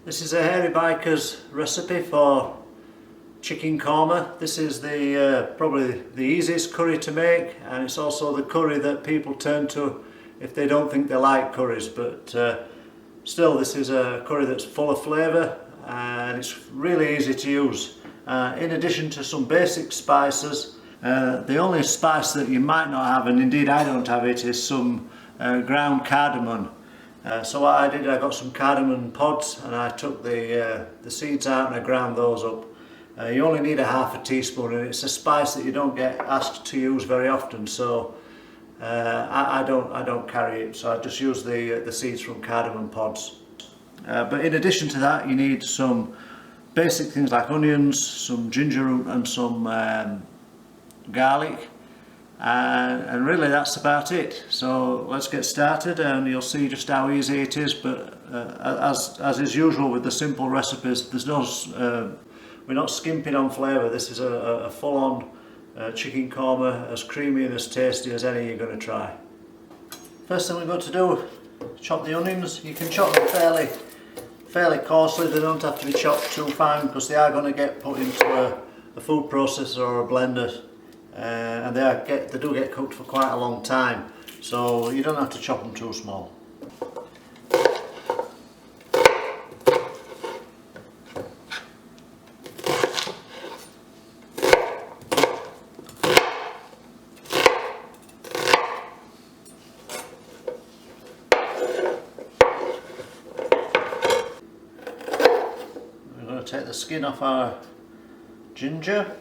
This is a Hairy Biker's recipe for chicken korma. This is the probably the easiest curry to make, and it's also the curry that people turn to if they don't think they like curries, but still this is a curry that's full of flavour and it's really easy to use. In addition to some basic spices, the only spice that you might not have, and indeed I don't have it, is some ground cardamom. So what I did, I got some cardamom pods and I took the seeds out and I ground those up. You only need a half a teaspoon, and it's a spice that you don't get asked to use very often, so I don't carry it, so I just use the seeds from cardamom pods. But in addition to that, you need some basic things like onions, some ginger root and some garlic. And really that's about it. So let's get started, and you'll see just how easy it is. But as is usual with the simple recipes, there's no we're not skimping on flavour. This is a full-on chicken korma, as creamy and as tasty as any you're going to try. First thing we've got to do, chop the onions. You can chop them fairly coarsely. They don't have to be chopped too fine because they are going to get put into a food processor or a blender. And they do get cooked for quite a long time, so you don't have to chop them too small. We're going to take the skin off our ginger.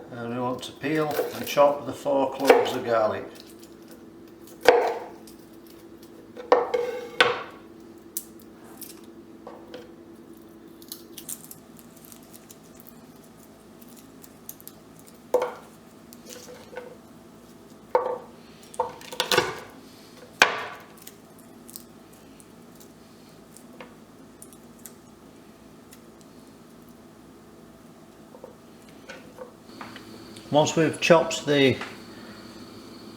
And we want to peel and chop the 4 cloves of garlic. Once we've chopped the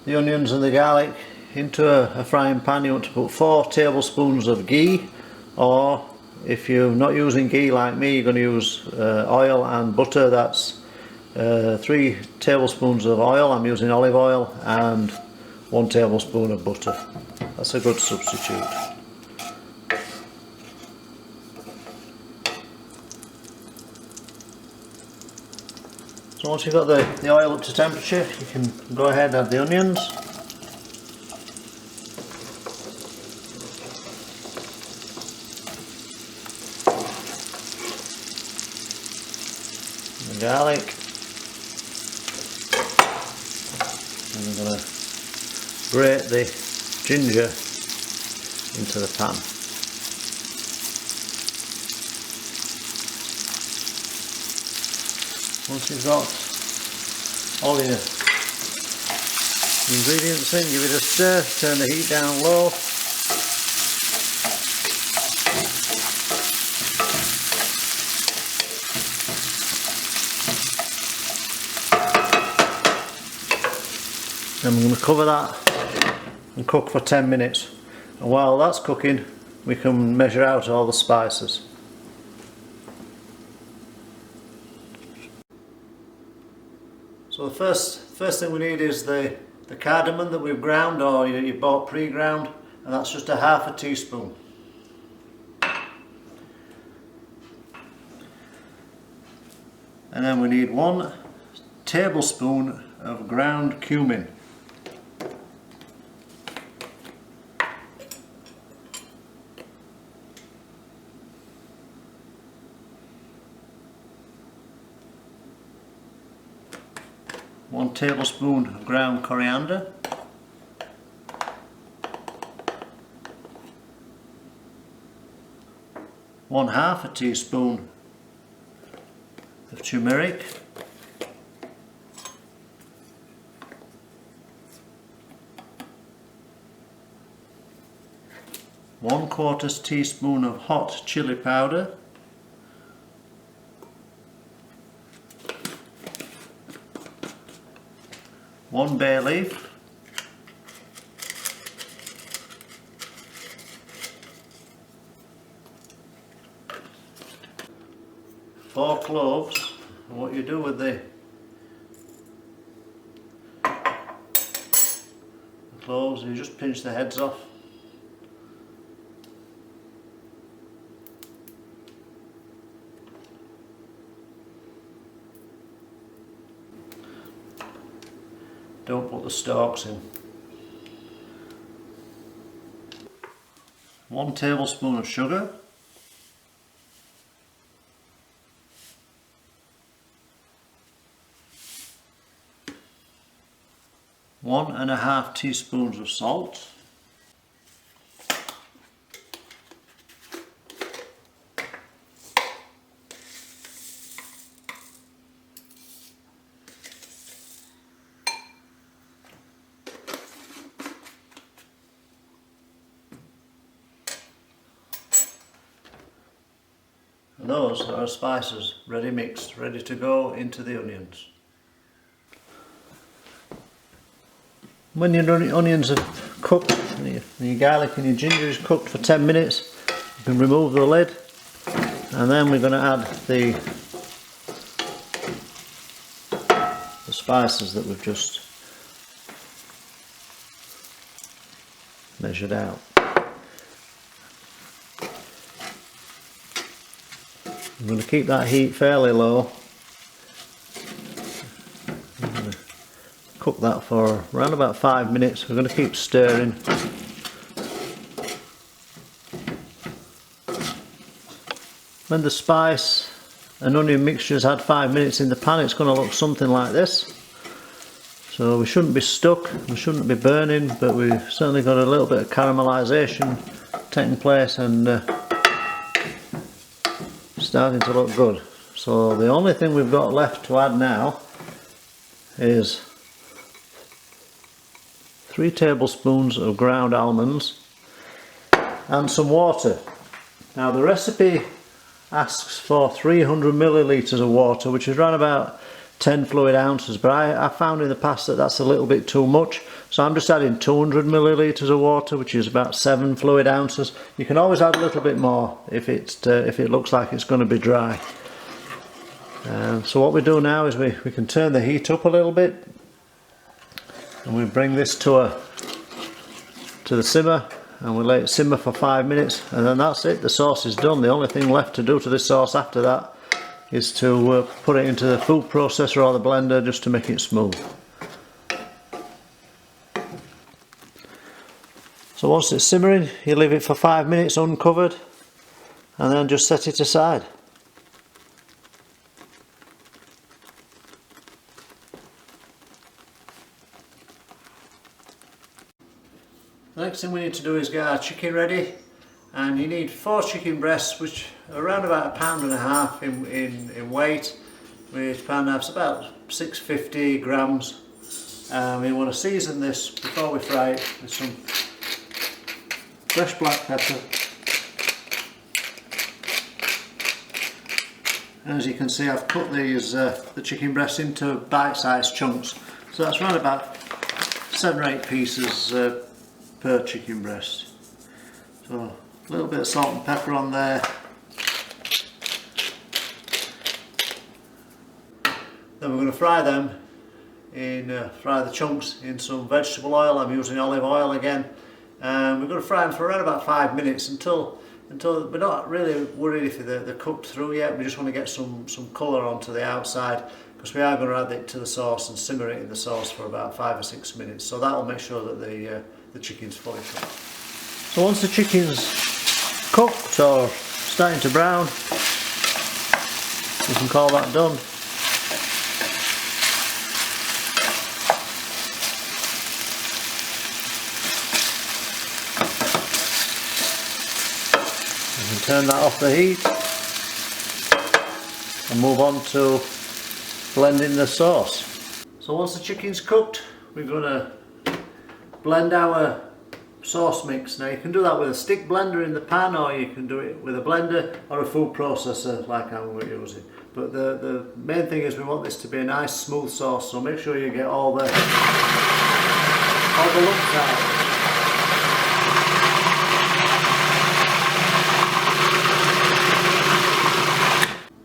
onions and the garlic into a frying pan, you want to put 4 tablespoons of ghee, or if you're not using ghee like me, you're going to use oil and butter. That's 3 tablespoons of oil, I'm using olive oil, and 1 tablespoon of butter. That's a good substitute. So once you've got the oil up to temperature, you can go ahead and add the onions. The garlic. And I'm going to grate the ginger into the pan. Once you've got all your ingredients in, give it a stir, turn the heat down low. Then I'm going to cover that and cook for 10 minutes. And while that's cooking, we can measure out all the spices. So the first thing we need is the cardamom that we've ground, or you bought pre-ground, and that's just a half a teaspoon. And then we need 1 tablespoon of ground cumin. One tablespoon of ground coriander, 1/2 a teaspoon of turmeric, 1/4 teaspoon of hot chili powder, 1 bay leaf, 4 cloves. And what you do with the cloves, you just pinch the heads off. Don't put the stalks in. 1 tablespoon of sugar, 1½ teaspoons of salt, and those are spices ready mixed, ready to go into the onions. When your onions are cooked, and your garlic and your ginger is cooked for 10 minutes, you can remove the lid, and then we're going to add the spices that we've just measured out. I'm going to keep that heat fairly low. Cook that for around about 5 minutes. We're going to keep stirring. When the spice and onion mixture's had 5 minutes in the pan, it's going to look something like this. So we shouldn't be stuck, we shouldn't be burning, but we've certainly got a little bit of caramelisation taking place and starting to look good. So the only thing we've got left to add now is 3 tablespoons of ground almonds and some water. Now the recipe asks for 300 millilitres of water, which is around about 10 fluid ounces, but I found in the past that that's a little bit too much, so I'm just adding 200 millilitres of water, which is about 7 fluid ounces. You can always add a little bit more if it looks like it's going to be dry. So what we do now is we can turn the heat up a little bit, and we bring this to the simmer, and we let it simmer for 5 minutes, and then that's it. The sauce is done. The only thing left to do to this sauce after that is to put it into the food processor or the blender just to make it smooth. So once it's simmering, you leave it for 5 minutes uncovered, and then just set it aside. The next thing we need to do is get our chicken ready, and you need 4 chicken breasts, which are around about 1.5 pounds in weight. Each pound and a half is about 650 grams. We want to season this before we fry it with some fresh black pepper. And as you can see, I've cut these the chicken breasts into bite-sized chunks, so that's around about 7 or 8 pieces per chicken breast. So a little bit of salt and pepper on there. Then we're going to fry them fry the chunks in some vegetable oil. I'm using olive oil again, and we're going to fry them for around about 5 minutes until we're not really worried if they're cooked through yet. We just want to get some colour onto the outside, because we are going to add it to the sauce and simmer it in the sauce for about 5 or 6 minutes. So that will make sure that the chicken's fully cooked. So once the chicken's cooked or starting to brown, you can call that done. You can turn that off the heat and move on to blending the sauce. So once the chicken's cooked, we're going to blend our sauce mix. Now you can do that with a stick blender in the pan, or you can do it with a blender or a food processor like I'm using. But the main thing is we want this to be a nice smooth sauce, so make sure you get all the lumps out.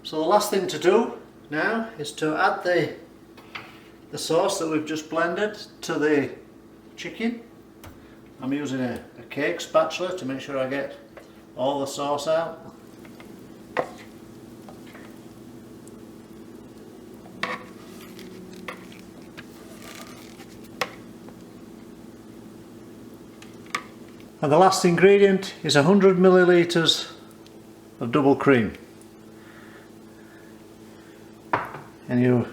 So the last thing to do now is to add the sauce that we've just blended to the chicken. I'm using a cake spatula to make sure I get all the sauce out. And the last ingredient is 100 millilitres of double cream. And you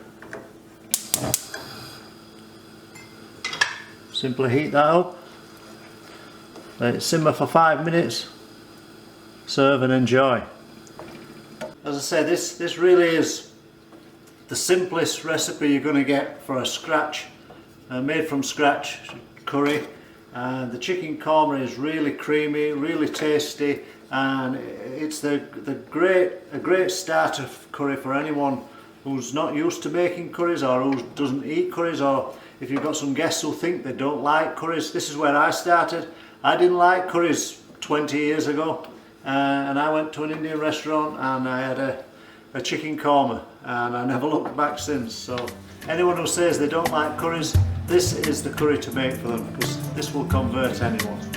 simply heat that up, let it simmer for 5 minutes, serve and enjoy. As I say, this really is the simplest recipe you're going to get for a made from scratch curry. The chicken korma is really creamy, really tasty, and it's a great starter curry for anyone who's not used to making curries, or who doesn't eat curries, or if you've got some guests who think they don't like curries. This is where I started. I didn't like curries 20 years ago, and I went to an Indian restaurant and I had a chicken korma, and I never looked back since. So anyone who says they don't like curries, this is the curry to make for them, because this will convert anyone.